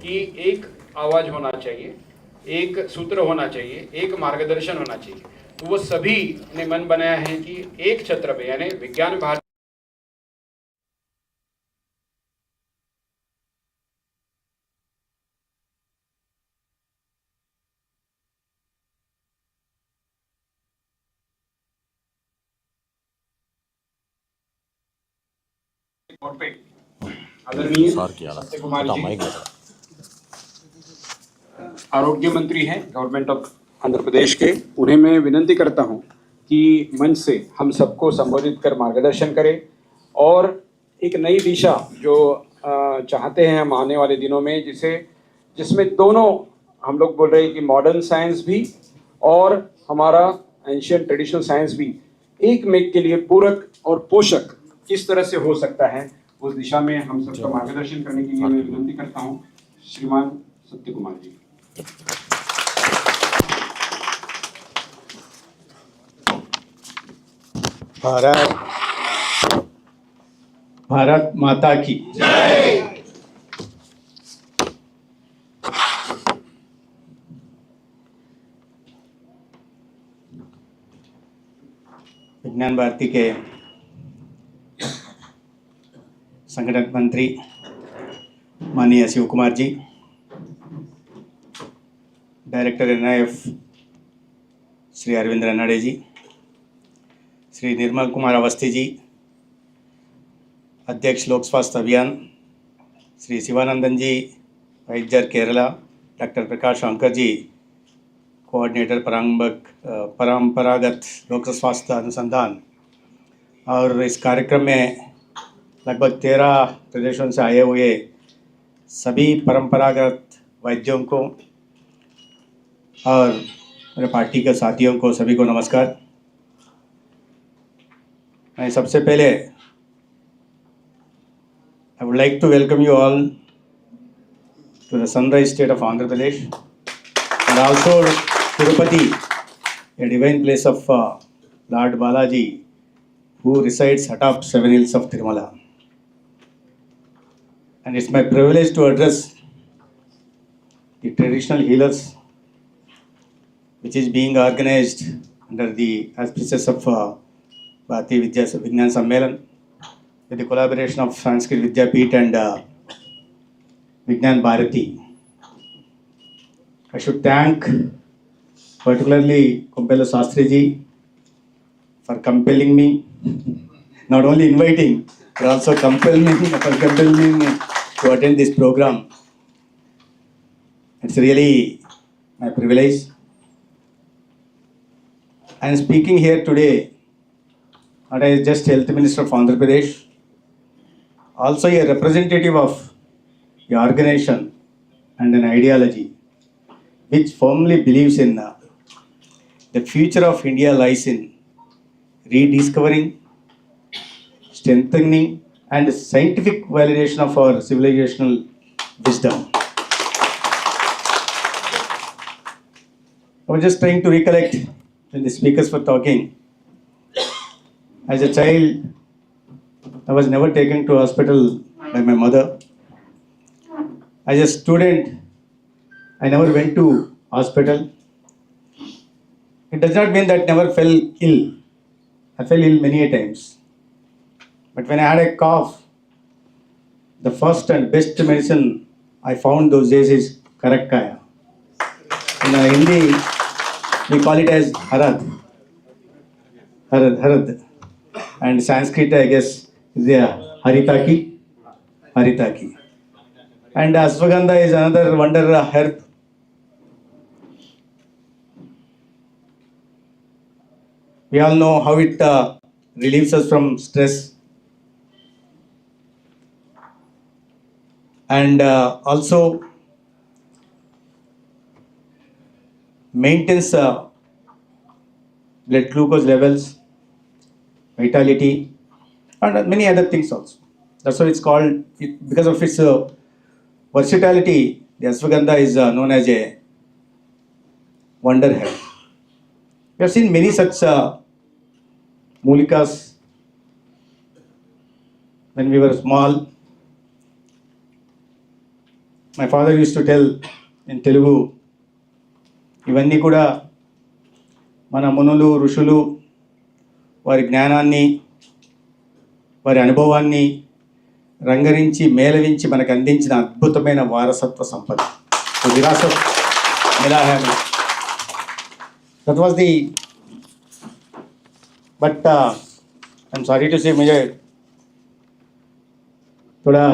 कि एक आवाज होना चाहिए, एक सूत्र होना चाहिए, एक मार्गदर्शन होना चाहिए। तो वो सभी ने मन बनाया है कि एक छत्र पे यानी विज्ञान भारती आदरणीय सत्य कुमार जी आरोग्य मंत्री हैं गवर्नमेंट ऑफ आंध्र प्रदेश के, उन्हें मैं विनंती करता हूं कि मंच से हम सबको संबोधित कर मार्गदर्शन करें और एक नई दिशा जो चाहते हैं हम आने वाले दिनों में, जिसमें दोनों हम लोग बोल रहे हैं कि मॉडर्न साइंस भी और हमारा एंशियंट ट्रेडिशनल साइंस भी एक मेक के लिए पूरक और पोषक किस तरह से हो सकता है, उस दिशा में हम सबका मार्गदर्शन करने के लिए मैं विनंती करता हूं श्रीमान सत्य कुमार जी। भारत माता की जय। विज्ञान भारती के संगठन मंत्री माननीय शिव कुमार जी, डायरेक्टर NIF श्री अरविंद रनाडे जी, श्री निर्मल कुमार अवस्थी जी, अध्यक्ष लोक स्वास्थ्य अभियान श्री शिवानंदन जी, वैद्यर केरला डॉक्टर प्रकाश शंकर जी, कोऑर्डिनेटर परंपरागत लोक स्वास्थ्य अनुसंधान, और इस कार्यक्रम में लगभग 13 प्रदेशों से आए हुए सभी परंपरागत वैद्यों को और मेरे पार्टी के साथियों को सभी को नमस्कार। मैं सबसे पहले I would like to welcome you all to the sunrise state of Andhra Pradesh and also Tirupati, a divine place of Lord Balaji, who resides atop 7 hills of Tirumala. And it's my privilege to address the traditional healers, which is being organized under the auspices of Bharati Vigyan Sammelan, with the collaboration of Sanskrit Vidyapeeth and Vigyan Bharati. I should thank particularly Kumpela Sastri ji for compelling me, not only inviting, but also compelling me to attend this program. It's really my privilege. I am speaking here today, not as just Health Minister of Andhra Pradesh, also a representative of the organization and an ideology which firmly believes in the future of India lies in rediscovering, strengthening, and scientific validation of our civilizational wisdom. I was just trying to recollect when the speakers were talking. As a child, I was never taken to hospital by my mother. As a student, I never went to hospital. It does not mean that I never fell ill. I fell ill many a times. But when I had a cough, the first and best medicine I found those days is Karakkaya. In Hindi, we call it as Harad. Harad. And Sanskrit, I guess, is Haritaki. And Ashwagandha is another wonder herb. We all know how it relieves us from stress. And also maintains blood glucose levels, vitality, and many other things also. That's why it's called, because of its versatility, the Ashwagandha is known as a wonder herb. We have seen many such mulikas when we were small. my father used to tell in Telugu, ఇవన్నీ కూడా మన మునులు ఋషులు వారి జ్ఞానాన్ని వారి అనుభవాన్ని రంగరించి మేళవించి మనకు అందించిన అద్భుతమైన వారసత్వ సంపద. విరాసత్ మిలా హై. That was the but I am sorry to से मुझे थोड़ा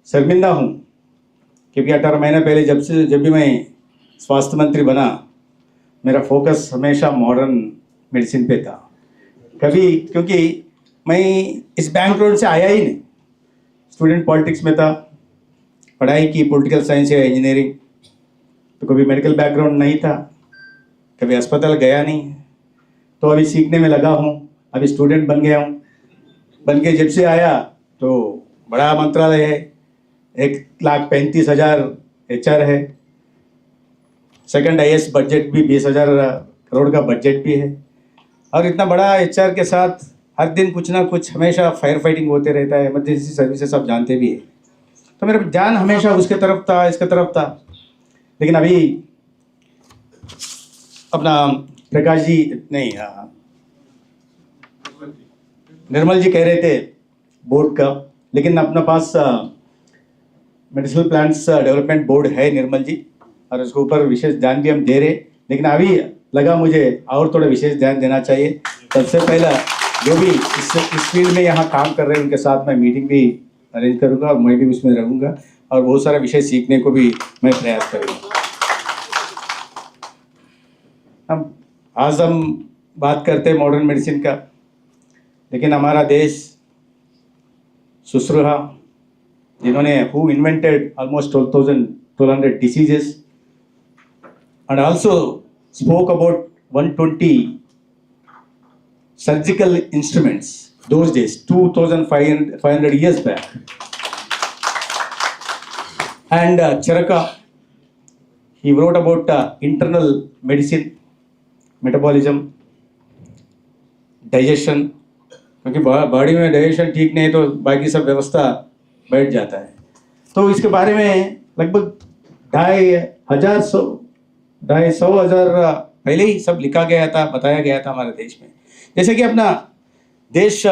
शर्मिंदा हूँ क्योंकि 18 महीने पहले जब भी मैं स्वास्थ्य मंत्री बना, मेरा फोकस हमेशा मॉडर्न मेडिसिन पे था. कभी क्योंकि मैं इस बैकग्राउंड से आया ही नहीं, स्टूडेंट पॉलिटिक्स में था, पढ़ाई की पॉलिटिकल साइंस या इंजीनियरिंग, तो कभी मेडिकल बैकग्राउंड नहीं था, कभी अस्पताल गया नहीं. तो अभी सीखने में लगा हूँ, अभी स्टूडेंट बन गया हूँ. बन के जब से आया तो बड़ा मंत्रालय है, 1,35,000 HR है, सेकंड हाईएस्ट बजट भी 20,000 करोड़ का बजट भी है. और इतना बड़ा HR के साथ हर दिन कुछ ना कुछ हमेशा फायर फाइटिंग होते रहता है, इमरजेंसी सर्विसेज सब जानते भी है. तो मेरा ध्यान हमेशा उसके तरफ था, इसके तरफ था. लेकिन अभी अपना प्रकाश जी नहीं, निर्मल जी कह रहे थे बोर्ड का, लेकिन अपने पास मेडिसिनल प्लांट्स डेवलपमेंट बोर्ड है निर्मल जी, और उसके ऊपर विशेष ध्यान भी हम दे रहे. लेकिन अभी लगा मुझे और थोड़ा विशेष ध्यान देना चाहिए. सबसे पहला जो भी इस फील्ड में यहाँ काम कर रहे हैं उनके साथ मैं मीटिंग भी अरेंज करूँगा और मैं भी उसमें रहूँगा और बहुत सारा विषय सीखने को भी मैं प्रयास करूँगा. आज हम बात करते हैं मॉडर्न मेडिसिन का, लेकिन हमारा देश सुश्रुहा जिन्होंने who invented almost 1200 diseases and also spoke about 120 surgical instruments those days, 2,500 years back. And Charaka, he wrote about internal medicine, metabolism, digestion, क्योंकि बॉडी में डाइजेशन ठीक नहीं तो बाकी सब व्यवस्था बैठ जाता है. तो इसके बारे में लगभग 2,500 पहले ही सब लिखा गया था, बताया गया था हमारे देश में. जैसे कि अपना देश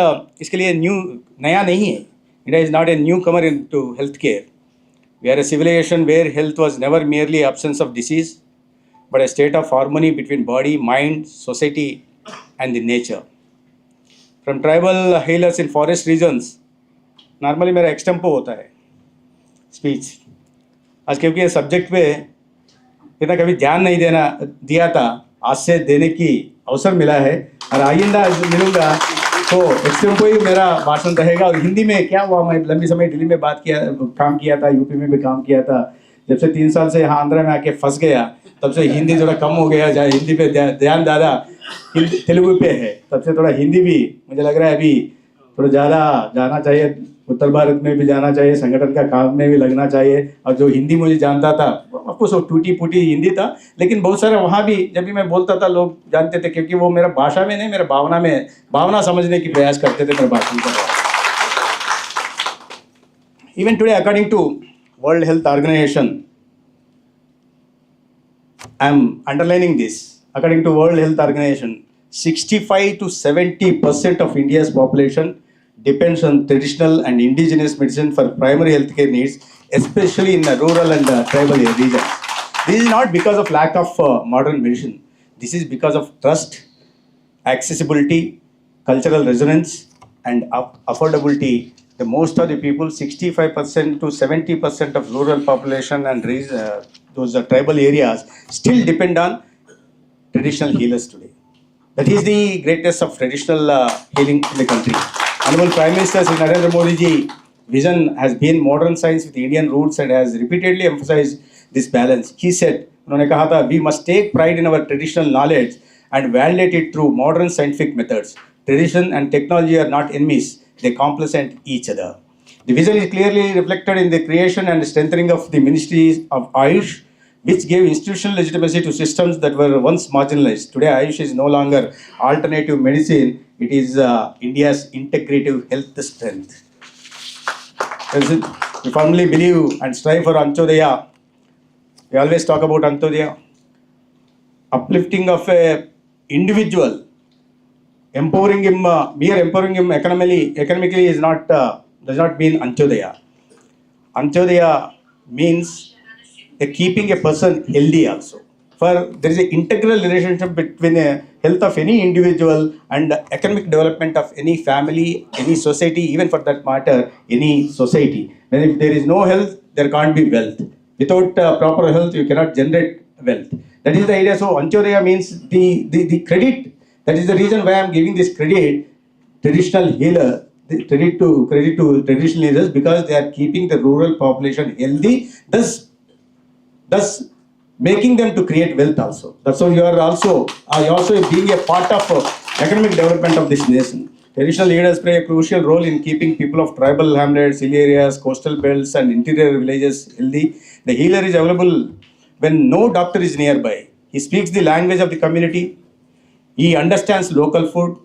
इसके लिए नया नहीं है. India is not a new comer in to health care. We are a civilization where health was never merely absence of disease but a state of harmony between body, mind, society and the nature. From tribal healers in forest regions, normally मेरा extempore होता है speech. आज क्योंकि ये subject पे इतना कभी ध्यान नहीं दिया था, आज से देने की अवसर मिला है और आइंदा मिलूंगा तो एक्सटेम्पो ही मेरा भाषण रहेगा. और हिंदी में क्या हुआ, मैं लंबी समय दिल्ली में काम किया था, यूपी में भी काम किया था. जब से 3 साल से यहाँ आंध्रा में आके फंस गया तब से हिंदी थोड़ा कम हो गया. जहाँ हिंदी पे ध्यान ज़्यादा तेलुगु पे है, तब से थोड़ा हिंदी भी मुझे लग रहा है अभी थोड़ा ज़्यादा जाना चाहिए. उत्तर भारत में भी जाना चाहिए, संगठन का काम में भी लगना चाहिए. और जो हिंदी मुझे जानता था आपको सब टूटी फूटी हिंदी था, लेकिन बहुत सारा वहाँ भी जब भी मैं बोलता था लोग जानते थे, क्योंकि वो मेरा भाषा में नहीं, मेरा भावना में, भावना समझने की प्रयास करते थे मेरे भाषण का. Even today according to World Health Organization, I am underlining this, according to World Health Organization, 65 to 70% of India's population depends on traditional and indigenous medicine for primary healthcare needs, especially in the rural and tribal regions. This is not because of lack of modern medicine. This is because of trust, accessibility, cultural resonance, and affordability. The most of the people, 65% to 70% of rural population and those tribal areas still depend on traditional healers today. That is the greatest of traditional healing in the country. Honorable Prime Minister Sri Narendra Modi ji vision has been modern science with Indian roots and has repeatedly emphasized this balance. He said, उन्होंने कहा था, we must take pride in our traditional knowledge and validate it through modern scientific methods. Tradition and technology are not enemies, they complement each other. The vision is clearly reflected in the creation and strengthening of the Ministries of Ayush, which gave institutional legitimacy to systems that were once marginalized. Today, Ayush is no longer alternative medicine, it is India's integrative health strength. We firmly believe and strive for Antyodaya. We always talk about Antyodaya. Uplifting of a individual, empowering him, mere empowering him economically is not does not mean Antyodaya. Antyodaya means keeping a person healthy also. For there is an integral relationship between the health of any individual and the economic development of any family, any society, even for that matter, any society. And if there is no health, there can't be wealth. Without proper health, you cannot generate wealth. That is the idea. So Antyodaya means the credit. That is the reason why I am giving this credit. Traditional healer, the credit to traditional healers, because they are keeping the rural population healthy, thus making them to create wealth also. That's why you are also being a part of economic development of this nation. Traditional leaders play a crucial role in keeping people of tribal hamlets, hill areas, coastal belts, and interior villages healthy. The healer is available when no doctor is nearby. He speaks the language of the community. He understands local food,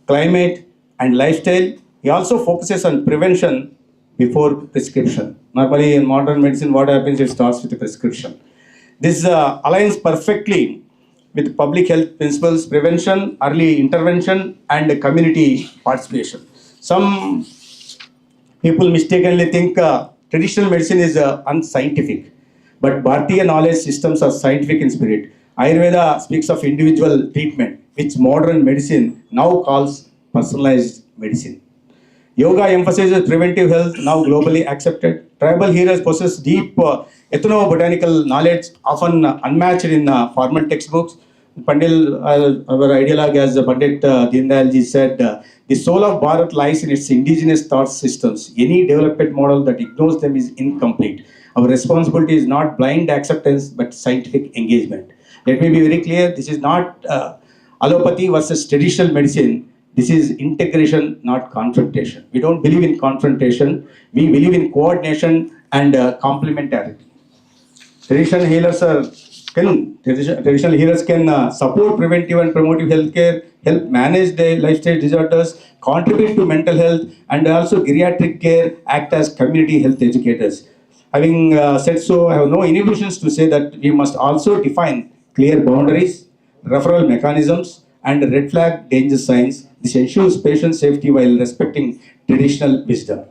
climate, and lifestyle. He also focuses on prevention before prescription. Normally, in modern medicine, what happens? It starts with a prescription. This aligns perfectly with public health principles, prevention, early intervention, and community participation. Some people mistakenly think traditional medicine is unscientific, but Bharatiya knowledge systems are scientific in spirit. Ayurveda speaks of individual treatment, which modern medicine now calls personalized medicine. Yoga emphasizes preventive health, now globally accepted. Tribal healers possess deep ethnobotanical knowledge, often unmatched in formal textbooks. Pandil, our ideologue as Pandit Deen Dayal ji said, the soul of Bharat lies in its indigenous thought systems. Any development model that ignores them is incomplete. Our responsibility is not blind acceptance, but scientific engagement. Let me be very clear, this is not allopathy versus traditional medicine. This is integration, not confrontation. We don't believe in confrontation. We believe in coordination and complementarity. Traditional healers can support preventive and promotive healthcare, help manage their lifestyle disorders, contribute to mental health, and also geriatric care, act as community health educators. Having said so, I have no inhibitions to say that we must also define clear boundaries, referral mechanisms, and red flag danger signs. This ensures patient safety while respecting traditional wisdom.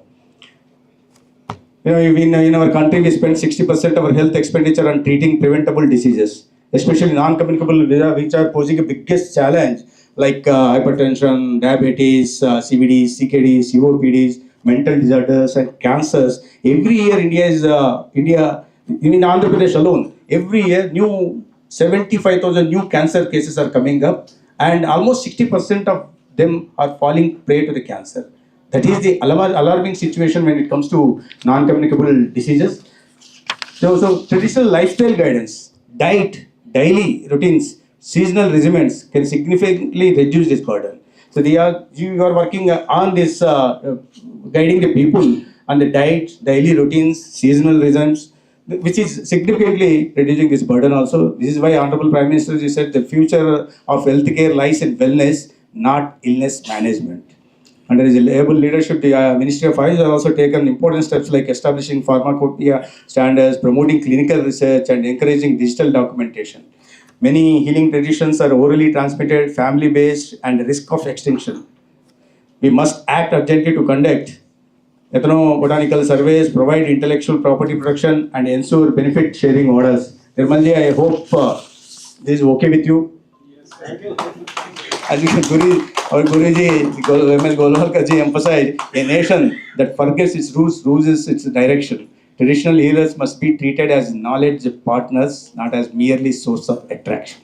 In our country, we spend 60% of our health expenditure on treating preventable diseases, especially non-communicable, which are posing a biggest challenge, like hypertension, diabetes, CVD, CKD, COPDs, mental disorders, and cancers. Every year, India, in Andhra Pradesh alone, every year, 75,000 new cancer cases are coming up, and almost 60% of them are falling prey to the cancer. That is the alarming situation when it comes to non-communicable diseases. So traditional lifestyle guidance, diet, daily routines, seasonal regimens can significantly reduce this burden. So you are working on this, guiding the people on the diet, daily routines, seasonal regimes, which is significantly reducing this burden also. This is why Honorable Prime Minister ji said the future of healthcare lies in wellness, not illness management. Under his able leadership, the Ministry of Health has also taken important steps like establishing pharmacopoeia standards, promoting clinical research, and encouraging digital documentation. Many healing traditions are orally transmitted, family-based, and risk of extinction. We must act urgently to conduct ethnobotanical surveys, provide intellectual property protection, and ensure benefit sharing orders. Nirmalji, I hope this is okay with you. Yes, thank you. As our Guruji, M.L. Golwalkar ji emphasized, a nation that forgets its roots loses its direction. Traditional healers must be treated as knowledge partners, not as merely source of attraction.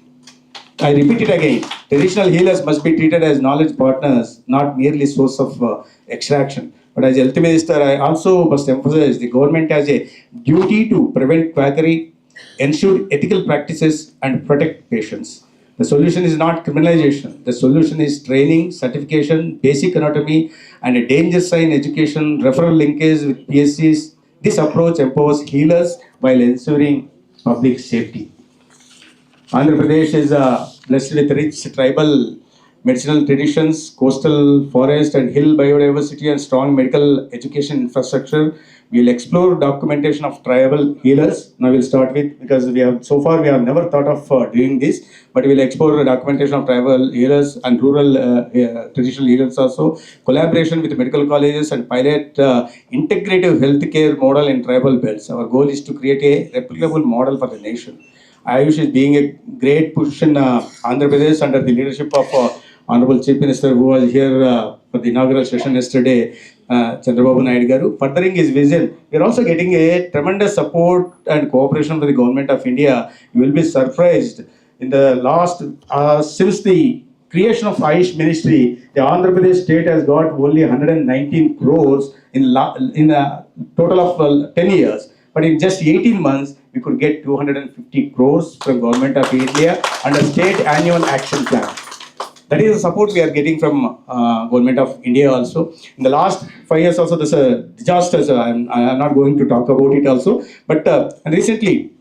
I repeat it again. Traditional healers must be treated as knowledge partners, not merely source of extraction. But as health minister, I also must emphasize the government has a duty to prevent quackery, ensure ethical practices, and protect patients. The solution is not criminalization. The solution is training, certification, basic anatomy, and a danger sign education, referral linkage with PSCs. This approach empowers healers while ensuring public safety. Andhra Pradesh is blessed with rich tribal medicinal traditions, coastal forest and hill biodiversity, and strong medical education infrastructure. We'll explore documentation of tribal healers. Now we'll start with, because we have never thought of doing this, but we'll explore the documentation of tribal healers and rural traditional healers also. Collaboration with medical colleges and pilot integrative healthcare model in tribal belts. Our goal is to create a replicable model for the nation. Ayush is being a great push in Andhra Pradesh under the leadership of Honorable Chief Minister, who was here for the inaugural session yesterday, Chandrababu Naidu Garu. Furthering his vision, we are also getting a tremendous support and cooperation from the Government of India. You will be surprised. In the last, since the creation of Ayush Ministry, the Andhra Pradesh state has got only 119 crores in a total of 10 years. But in just 18 months, we could get 250 crores from Government of India under State Annual Action Plan. That is the support we are getting from Government of India also. In the last 5 years also, there's a disaster. So I'm not going to talk about it also. But recently,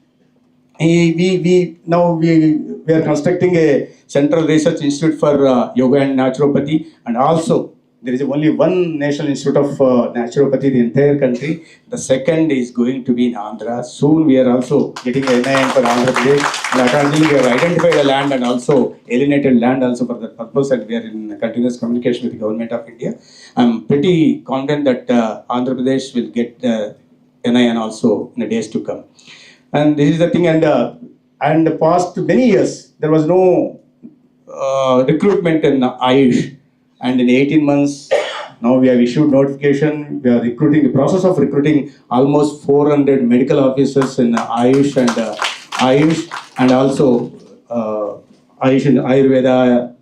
we are constructing a central research institute for yoga and naturopathy, and also there is only one National Institute of Naturopathy in the entire country. The second is going to be in Andhra. Soon we are also getting an NIN for Andhra Pradesh. And accordingly, we have identified the land and also alienated land also for that purpose, and we are in continuous communication with the Government of India. I'm pretty confident that Andhra Pradesh will get NIN also in the days to come. And this is the thing, and the past many years, there was no recruitment in Ayush. And in 18 months, now we have issued notification. We are recruiting, the process of recruiting almost 400 medical officers in Ayush and also Ayush and Ayurveda,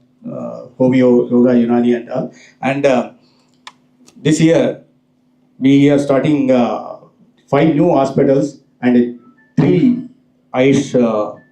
Homeo, Yoga, Unani and all. And this year, we are starting 5 new hospitals and 3 Ayush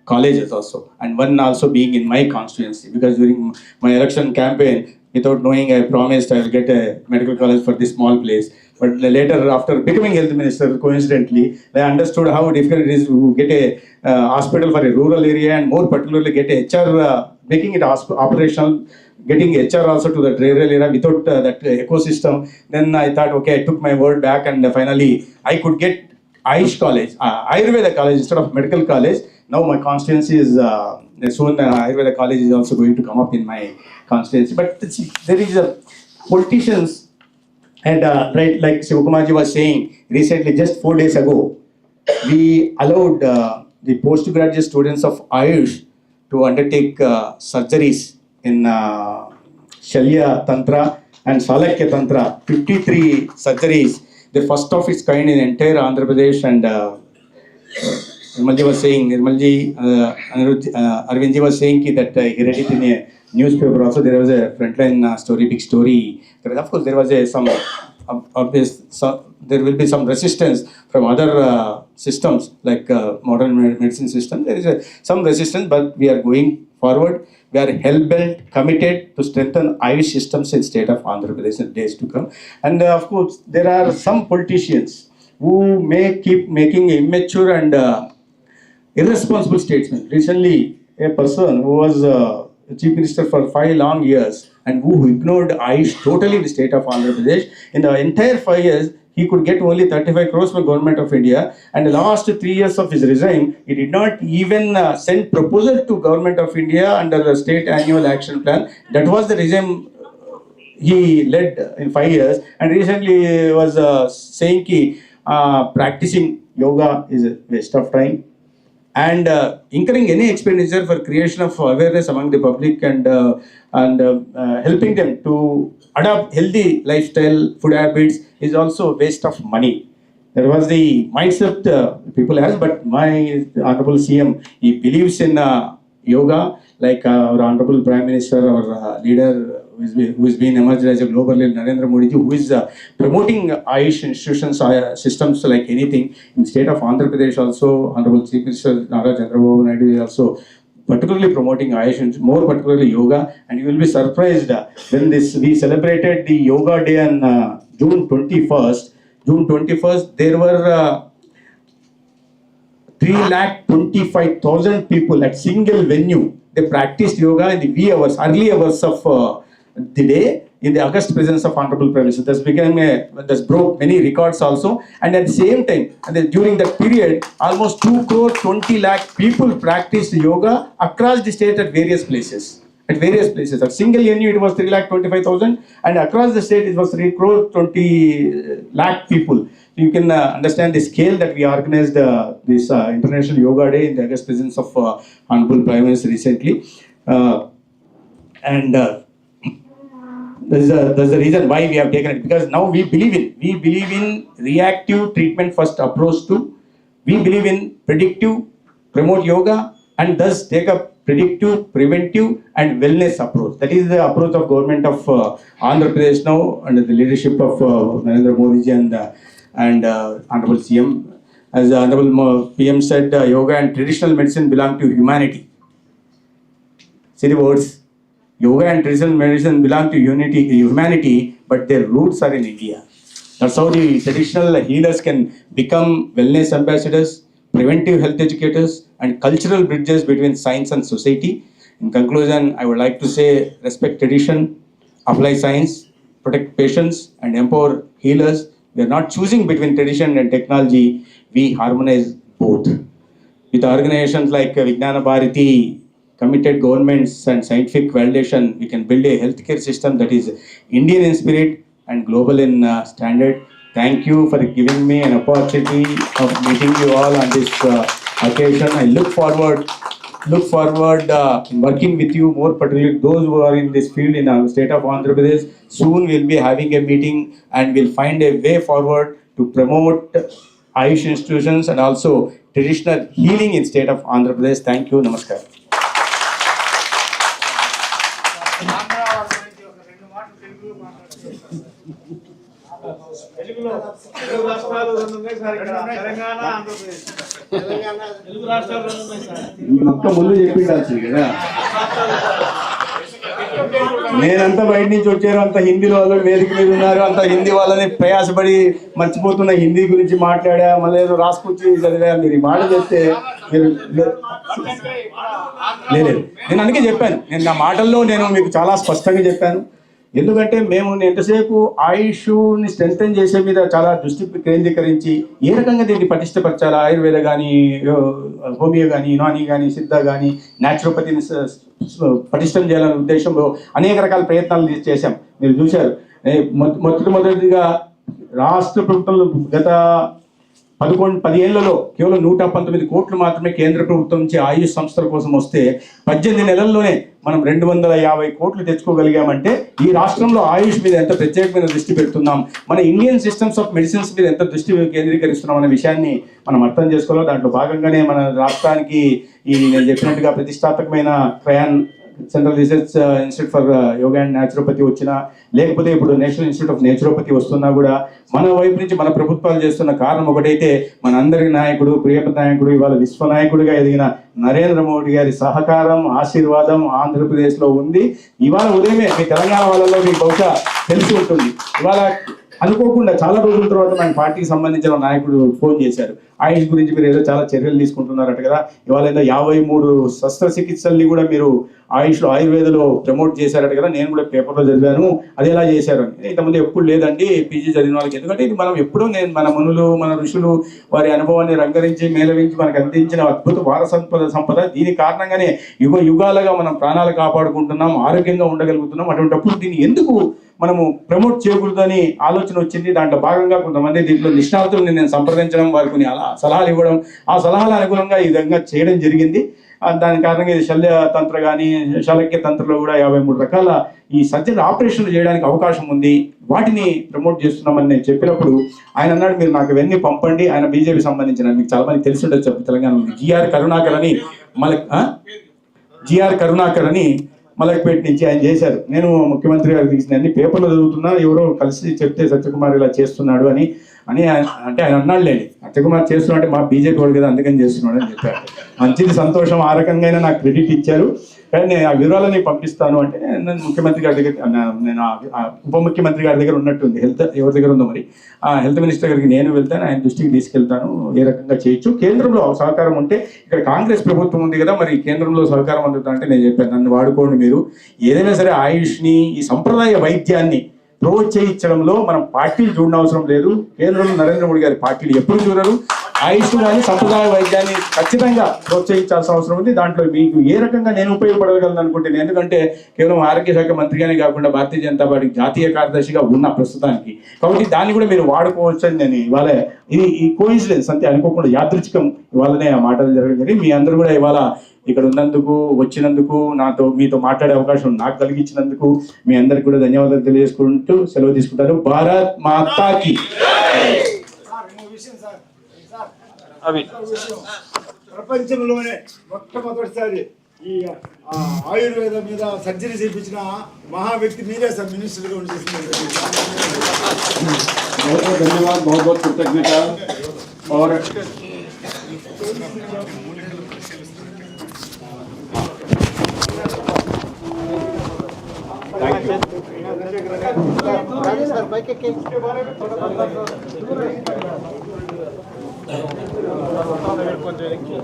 colleges also, and one also being in my constituency, because during my election campaign, without knowing, I promised I will get a medical college for this small place. But later, after becoming health minister, coincidentally, I understood how difficult it is to get a hospital for a rural area, and more particularly get a HR, making it operational, getting HR also to the rural area without that ecosystem. Then I thought, okay, I took my word back, and finally I could get Ayush college, Ayurveda college instead of medical college. Now my constituency is, soon Ayurveda college is also going to come up in my constituency. But there is politicians, and right, like Sivakumarji was saying, recently, just 4 days ago, we allowed the postgraduate students of Ayush to undertake surgeries in Shalya Tantra and Salakya Tantra, 53 surgeries, the first of its kind in entire Andhra Pradesh. And Nirmalji was saying, Arvindji was saying that he read it in a newspaper also. There was a frontline story, big story. Of course, there was there will be some resistance from other systems like modern medicine system. There is some resistance, but we are going forward. We are hell-bent, committed to strengthen Ayush systems in state of Andhra Pradesh in days to come. And of course, there are some politicians who may keep making immature and irresponsible statements. Recently, a person who was chief minister for 5 long years and who ignored Ayush totally in the state of Andhra Pradesh, in the entire 5 years, he could get only 35 crores from Government of India, and the last 3 years of his regime, he did not even send proposal to Government of India under the State Annual Action Plan. That was the regime he led in 5 years, and recently was saying that practicing yoga is a waste of time, and incurring any expenditure for creation of awareness among the public, and helping them to adopt healthy lifestyle, food habits is also a waste of money. That was the mindset people has. But my Honorable CM, he believes in yoga, like our Honorable Prime Minister, our leader, who has been emerged as a global leader, Narendra Modi ji, who is promoting Ayush institutions, systems like anything. In state of Andhra Pradesh also, Honorable Chief Minister Nara Chandrababu Naidu is also particularly promoting Ayush, more particularly yoga. And you will be surprised when we celebrated the Yoga Day on June 21st. June 21st, there were 3,25,000 people at single venue. they practiced yoga in the wee hours, early hours of the day in the august presence of Honorable Prime Minister. That's broke many records also. And at the same time, during that period, almost 2 crore 20 lakh people practiced yoga across the state at various places. At various places. At single NU it was 3,25,000, and across the state it was 3 crore 20 lakh people. You can understand the scale that we organized this International Yoga Day in the august presence of Honorable Prime Minister recently. And that's the reason why we have taken it, because now we believe in reactive treatment first approach to, we believe in predictive, promote yoga, and thus take up predictive, preventive and wellness approach. That is the approach of government of Andhra Pradesh now under the leadership of Narendra Modi ji and Honorable CM. As the Honorable PM said, yoga and traditional medicine belong to humanity. See the words. Yoga and traditional medicine belong to humanity, but their roots are in India. That's how the traditional healers can become wellness ambassadors, preventive health educators, and cultural bridges between science and society. In conclusion, I would like to say, respect tradition, apply science, protect patients, and empower healers. We are not choosing between tradition and technology. We harmonize both. With organizations like Vigyan Bharati, committed governments and scientific validation, we can build a healthcare system that is Indian in spirit and global in standard. Thank you for giving me an opportunity of meeting you all on this occasion. I look forward in working with you, more particularly those who are in this field in our state of Andhra Pradesh. Soon we'll be having a meeting and we'll find a way forward to promote Ayush institutions and also traditional healing in state of Andhra Pradesh. Thank you. Namaskar. Telugu రాష్ట్రాలు రెండు ఉన్నాయి sir, ఇక్కడ తెలంగాణ, ఆంధ్రప్రదేశ్. తెలుగు రాష్ట్రాలు రెండు ఉన్నాయి sir. మొత్తం ముందు చెప్పిండాల్సింది కదా. నేనంతా బయట నుంచి వచ్చారు, అంత హిందీ వాళ్ళు వేదిక మీద ఉన్నారు, అంత హిందీ వాళ్ళని ప్రయాసపడి మర్చిపోతున్న హిందీ గురించి మాట్లాడా, మళ్ళీ ఏదో రాసుకొచ్చి చదివా. మీరు ఈ మాట చెప్తే మీరు లేదు. నేను అందుకే చెప్పాను, నేను నా మాటల్లో నేను మీకు చాలా స్పష్టంగా చెప్పాను. ఎందుకంటే నేను ఎంతసేపు ఆయుష్ని స్ట్రెంథెన్ చేసే మీద చాలా దృష్టి కేంద్రీకరించి ఏ రకంగా దీన్ని పటిష్టపరచాలా, ఆయుర్వేద కానీ, హోమియో కానీ, యునాని కానీ, సిద్ధ కానీ, న్యాచురోపతిని పటిష్టం చేయాలనే ఉద్దేశంలో అనేక రకాల ప్రయత్నాలు చేశాం. మీరు చూశారు. మొదటిగా రాష్ట్ర ప్రభుత్వంలో గత 10 ఏళ్లలో కేవలం 119 కోట్లు మాత్రమే కేంద్ర ప్రభుత్వం నుంచి ఆయుష్ సంస్థల కోసం వస్తే 18 నెలల్లోనే మనం 250 కోట్లు తెచ్చుకోగలిగామంటే ఈ రాష్ట్రంలో ఆయుష్ మీద ఎంత ప్రత్యేకమైన దృష్టి పెడుతున్నాం, మన ఇండియన్ సిస్టమ్స్ ఆఫ్ మెడిసిన్స్ మీద ఎంత దృష్టి కేంద్రీకరిస్తున్నాం అనే విషయాన్ని మనం అర్థం చేసుకోవాలి. దాంట్లో భాగంగానే మన రాష్ట్రానికి ఈ నేను చెప్పినట్టుగా ప్రతిష్టాత్మకమైన crayon central research institute for yoga and naturopathy వచ్చినా, లేకపోతే ఇప్పుడు నేషనల్ ఇన్స్టిట్యూట్ ఆఫ్ నేచురోపతి వస్తున్నా కూడా మన వైపు నుంచి మన ప్రభుత్వాలు చేస్తున్న కారణం ఒకటైతే, మన అందరి నాయకుడు, ప్రియత నాయకుడు, ఇవాళ విశ్వనాయకుడిగా ఎదిగిన నరేంద్ర మోడీ గారి సహకారం, ఆశీర్వాదం ఆంధ్రప్రదేశ్లో ఉంది. ఇవాళ ఉదయమే మీ తెలంగాణ వాళ్ళలో మీకు బహుశా తెలిసి ఉంటుంది, ఇవాళ అనుకోకుండా చాలా రోజుల తర్వాత మన పార్టీకి సంబంధించిన నాయకుడు ఫోన్ చేశారు. ఆయుష్ గురించి మీరు ఏదో చాలా చర్యలు తీసుకుంటున్నారట కదా, ఇవాళ ఏదో 53 శస్త్రచికిత్సల్ని కూడా మీరు ఆయుర్వేదలో ప్రమోట్ చేశారట కదా. నేను కూడా పేపర్లో చదివాను, అది ఎలా చేశారు అని. ఇంతకుముందు ఎప్పుడు లేదండి పీజీ చదివిన వాళ్ళకి. ఎందుకంటే ఇది మనం ఎప్పుడూ మన మునులు, మన ఋషులు వారి అనుభవాన్ని రంగరించి మేళవించి మనకు అందించిన అద్భుత సంపద. దీని కారణంగానే యుగాలుగా మనం ప్రాణాలు కాపాడుకుంటున్నాం, ఆరోగ్యంగా ఉండగలుగుతున్నాం. అటువంటిప్పుడు దీన్ని ఎందుకు మనము ప్రమోట్ చేయకూడదని ఆలోచన వచ్చింది. దాంట్లో భాగంగా కొంతమంది దీంట్లో నిష్ణాతులను నేను సంప్రదించడం, వారికి సలహాలు ఇవ్వడం, ఆ సలహాల అనుగుణంగా ఈ విధంగా చేయడం జరిగింది. దాని కారణంగా ఇది శల్య తంత్ర కానీ, శలక్య తంత్రలో కూడా 53 రకాల ఈ సర్జరీ ఆపరేషన్లు చేయడానికి అవకాశం ఉంది, వాటిని ప్రమోట్ చేస్తున్నామని నేను చెప్పినప్పుడు ఆయన అన్నాడు, మీరు నాకు ఇవన్నీ పంపండి. ఆయన బీజేపీ సంబంధించిన, మీకు చాలా మంది తెలిసి ఉండొచ్చు తెలంగాణలో, జిఆర్ కరుణాకర్ అని మలక్పేట నుంచి ఆయన చేశారు. నేను ముఖ్యమంత్రి గారికి తీసిన అన్ని పేపర్లో చదువుతున్నా, ఎవరో కలిసి చెప్తే సత్యకుమార్ ఇలా చేస్తున్నాడు అని. అని అంటే ఆయన అన్నాడులేండి, అక్షయకుమార్ చేస్తున్నాడు అంటే మా బీజేపీ వాడు కదా అందుకని చేస్తున్నాడు అని చెప్పారు. మంచిది, సంతోషం. ఆ రకంగా నాకు క్రెడిట్ ఇచ్చారు. కానీ నేను ఆ వివరాలని పంపిస్తాను అంటే నేను ముఖ్యమంత్రి గారి దగ్గర, నేను ఉప ముఖ్యమంత్రి గారి దగ్గర ఉన్నట్టుంది, హెల్త్ ఎవరి దగ్గర ఉందో మరి, ఆ హెల్త్ మినిస్టర్ గారికి నేను వెళ్తాను, ఆయన దృష్టికి తీసుకెళ్తాను ఏ రకంగా చేయొచ్చు. కేంద్రంలో సహకారం ఉంటే, ఇక్కడ కాంగ్రెస్ ప్రభుత్వం ఉంది కదా, మరి కేంద్రంలో సహకారం అందుతా అంటే నేను చెప్పాను నన్ను వాడుకోండి మీరు. ఏదైనా సరే ఆయుష్ని, ఈ సంప్రదాయ వైద్యాన్ని ప్రోత్సహించడంలో మనం పార్టీలు చూడడం అవసరం లేదు. కేంద్రంలో నరేంద్ర మోడీ గారి పార్టీలు ఎప్పుడు చూడరు. ఆయుష్ కానీ సంప్రదాయ వైద్యాన్ని ఖచ్చితంగా ప్రోత్సహించాల్సిన అవసరం ఉంది. దాంట్లో మీకు ఏ రకంగా నేను ఉపయోగపడగలను అనుకుంటున్నాను. ఎందుకంటే కేవలం ఆరోగ్య శాఖ మంత్రిగానే కాకుండా భారతీయ జనతా పార్టీ జాతీయ కార్యదర్శిగా ఉన్న ప్రస్తుతానికి, కాబట్టి దాన్ని కూడా మీరు వాడుకోవచ్చు అని నేను ఇవాళ, ఈ కోఇన్సిడెన్స్ అంతే, అనుకోకుండా యాదృచ్ఛికం ఇవాళనే ఆ మాటలు జరగడం జరిగింది. మీ అందరూ కూడా ఇవాళ ఇక్కడ ఉన్నందుకు, వచ్చినందుకు, మీతో మాట్లాడే అవకాశం నాకు కలిగించినందుకు మీ అందరికి కూడా ధన్యవాదాలు తెలియజేసుకుంటూ సెలవు తీసుకుంటాను. భారత్ మాతాకి. ప్రపంచంలోనే మొట్టమొదటిసారి ఈ ఆయుర్వేదం మీద సర్జరీ చేయించిన మహా వ్యక్తి మీరే సార్, మినిస్టర్గా ఉండేసింది. धन्यवाद, बहुत बहुत कृतज्ञता। और थैंक यू।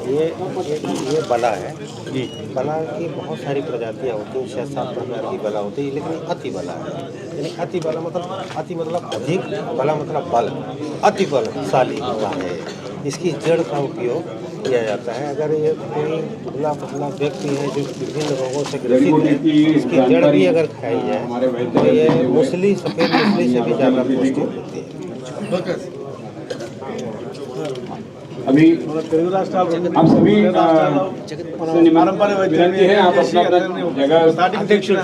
ये बला है जी। बला की बहुत सारी प्रजातियाँ होती हैं, 6-7 प्रकार की बला होती है, लेकिन अति बला है। यानी अति बला मतलब, अति मतलब अधिक, बला मतलब बल, अति बलशाली होता है। इसकी जड़ का उपयोग किया जाता है। अगर ये कोई दुबला पतला व्यक्ति है जो विभिन्न रोगों से ग्रसित है, इसकी जड़ भी अगर खाई जाए तो ये मूसली, सफ़ेद मूसली से भी ज़्यादा पौष्टिक होती है। अभी తెలుగు రాష్ట్రాలు हम सभी विनती है, आप अपना जगह అధ్యక్షులు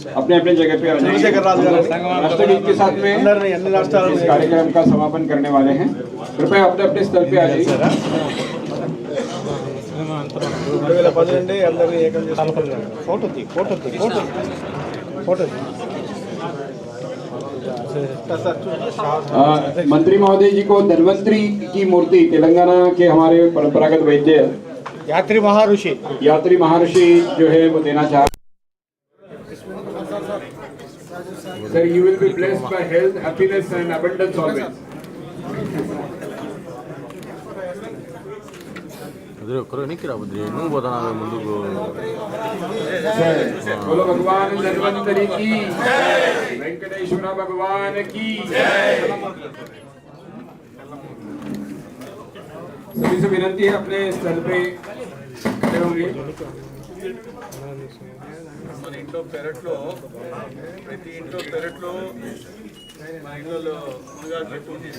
సార్ अपने अपने जगह पे आ जाइए। చంద్రశేఖర్ రాజు గారు राष्ट्रगीत के साथ में అందరినీ అన్ని రాష్ట్రాల इस कार्यक्रम का समापन करने वाले हैं। कृपया अपने अपने स्थल पे आ जाइए। 2010 నుండి అందరినీ ఏకం చేస్తున్నారు. फोटो थी, फोटो थी, फोटो फोटो थी। मंत्री महोदय जी को धन्वंतरी की मूर्ति, तेलंगाना के हमारे परंपरागत वैद्य यात्री महर्षि जो है वो देना चाह Sir, you will be blessed by health, happiness and abundance always. बोलो भगवान धन्वंतरी की, वेंकटेश्वर भगवान की। सभी से विनती है अपने स्थल पे खड़े होंगे। మన ఇంట్లో పెరట్లో, ప్రతి ఇంట్లో పెరట్లో మా ఇంట్లో మునగాకు చెట్టు ఉంది.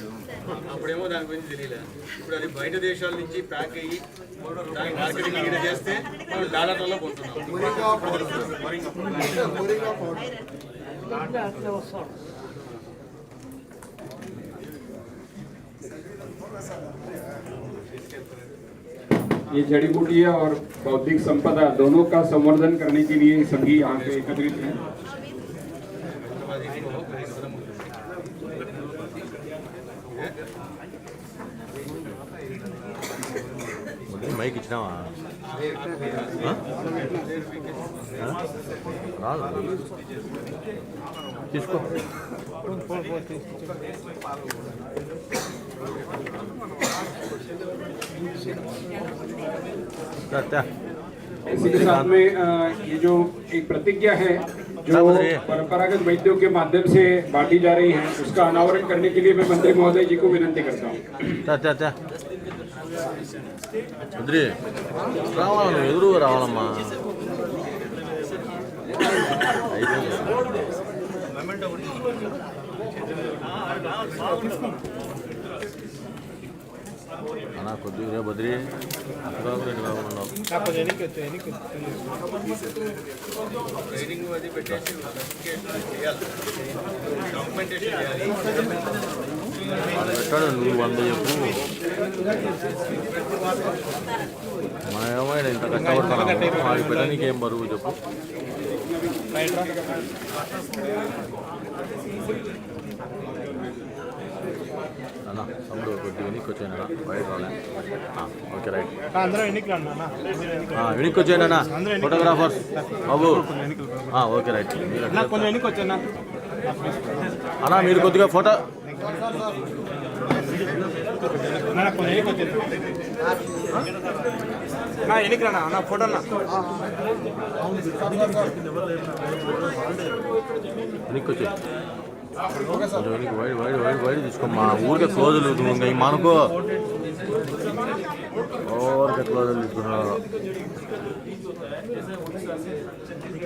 అప్పుడేమో దాని గురించి తెలియలేదు. ఇప్పుడు అది బయట దేశాల నుంచి ప్యాక్ అయ్యి దాని మార్కెటింగ్ ఇక్కడ చేస్తే మనం డాలర్లలో కొంటున్నాం. ये जड़ी बूटियाँ और बौद्धिक संपदा दोनों का संवर्धन करने के लिए सभी यहाँ पे एकत्रित हैं। మైక్ ఇచ్చినావా? రాదు, తీసుకో. इसी के साथ में ये जो एक प्रतिज्ञा है जो परंपरागत वैद्यों के माध्यम से बांटी जा रही हैं उसका अनावरण करने के लिए मैं मंत्री महोदय जी को विनंती करता हूँ। వదిలి రావాలా నువ్వు ఎదురుగా రావాలమ్మా అన్నా కొద్దిగా బద్రి రెండు బాగున్నావు ట్రైనింగ్ అది పెట్టేసి చేయాలి, డాక్యుమెంటేషన్ చేయాలి. పెట్టాడు నువ్వు 100 చెప్పు మనం ఏమైనా ఇంత కష్టపడుతున్నాము వాడికి పెట్టడానికి ఏం బరువు చెప్పు. అన్న తమ్ముడు కొద్దిగా వెనక్కి వచ్చాను బయట రాలే. ఓకే రైట్ వెనక్కి వచ్చాను అన్న ఫోటోగ్రాఫర్స్ బాబు. ఓకే రైట్ అన్న మీరు కొద్దిగా ఫోటో వెనక్కి వచ్చే వెనక్కి వైడ్ వైడ్ వైడ్ వైడ్ తీసుకోమ్మా. ఊరికే క్లోజులు ఇంకా మనకు ఊరికే క్లోజులు తీసుకున్నారు.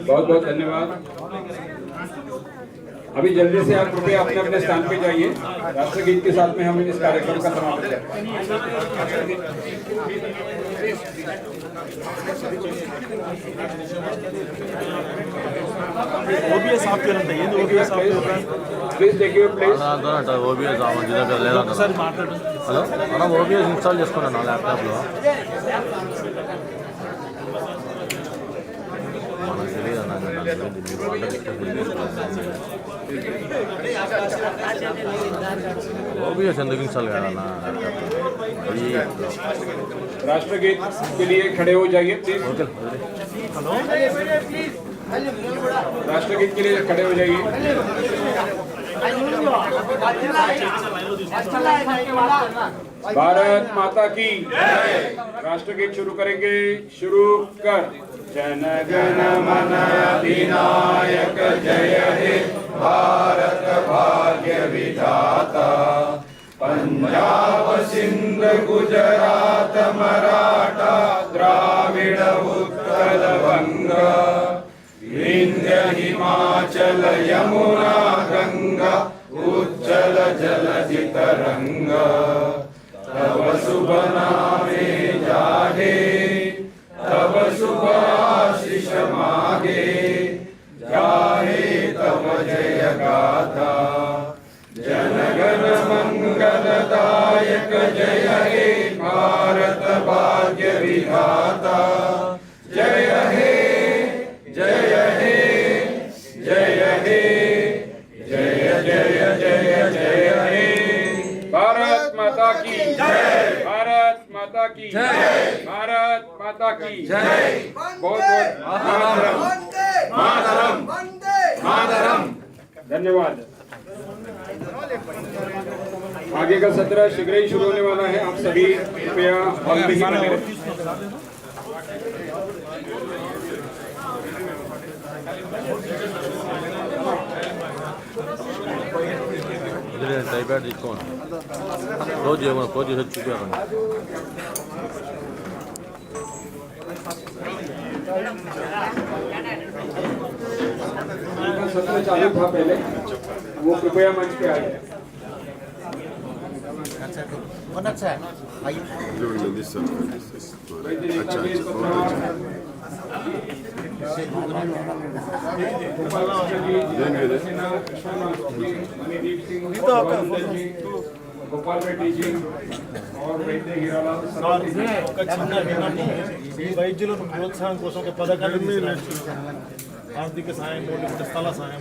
बहुत बहुत धन्यवाद। अभी जल्दी से आप कृपया अपने अपने स्थान पे जाइए। राष्ट्रगीत के साथ में हम इस कार्यक्रम का समापन करें। ఓబీఎస్ ఆఫ్ చేయాలంటే ఏంది OBS off please take your place. OBS లేదంట. హలో మనం ఓబీఎస్ ఇన్స్టాల్ చేసుకున్నాను నా ల్యాప్టాప్లో. మనకు తెలియదు అన్న ఓబీఎస్ ఎందుకు ఇన్స్టాల్ కాదన్నా ల్యాప్టాప్లో. राष्ट्रगीत के लिए खड़े हो जाइए प्लीज। ఓకే राष्ट्रगीत के लिए खड़े हो जाइए। भारत माता की राष्ट्रगीत शुरू करेंगे। शुरू कर। जन गण मन अधिनायक जय हे भारत भाग्य विधाता। पंजाब सिंध गुजरात मराठा द्राविड़ उत्कल वंग विंध्य हिमाचल यमुना गंगा उज्जल जलधि तरंग। तब शुभ नामे जागे तब शुभ आशीष मागे गाहे तब जय गाथा। जन गण मंगलदायक जय हे भारत भाग्य विधाता। जय हे जय हे जय हे जय जय जय जय हे। भारत माता की जय। भारत माता की जय। भारत माता की जय। बहुत बहुत मातरम मातरम मातरम। धन्यवाद। आगे का सत्र शीघ्र ही शुरू होने वाला है। आप सभी कृपया हॉल में ही बने रहें। టైప్యాడ్ తీసుకోండి. క్లోజ్ చేయమని క్లోజ్ చేసి చూపించండి. सत्र चालू था पहले, वो कृपया मंच पे आए। गोपाल रेड्डी जी और वैद्य हीरालाल ఒక చిన్న విన్నపం. ఈ వైద్యులను ప్రోత్సాహం కోసం ఒక పథకాన్ని తీసుకురావాలి. ఆర్థిక సాయం, స్థల సాయం.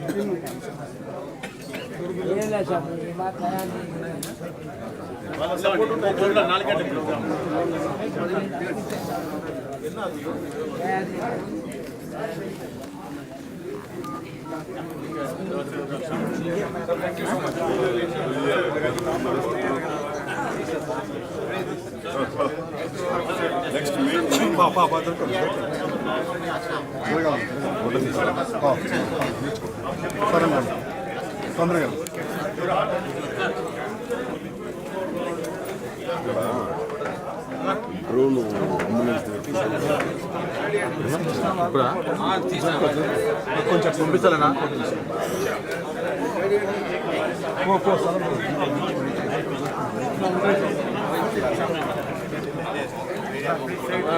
వాళ్ళ సపోర్ట్ ఉంటే 4 గంటల ప్రోగ్రామ్. ఇప్పుడు కొంచెం పంపిస్తానా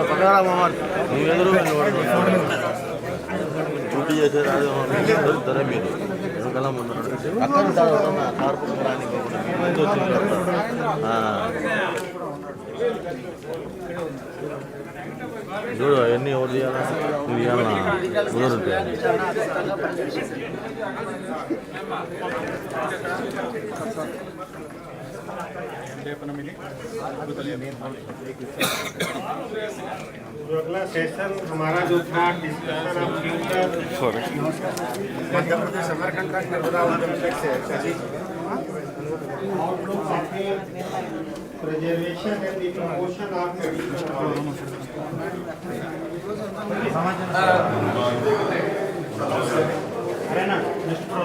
పక్కన నువ్వు ఎదురు డ్యూటీ చేసే దొరుకుతారా మీరు వెనకాల ముందు చూడు అవన్నీ ఎవరు చేయాలా నువ్వు ఇవ్వాలా కుదరుంటాయి जो अगला सेशन हमारा जो था discussion of future Madhya Pradesh समरखंड का नर्मदा उद्यम से preservation and the promotion of traditional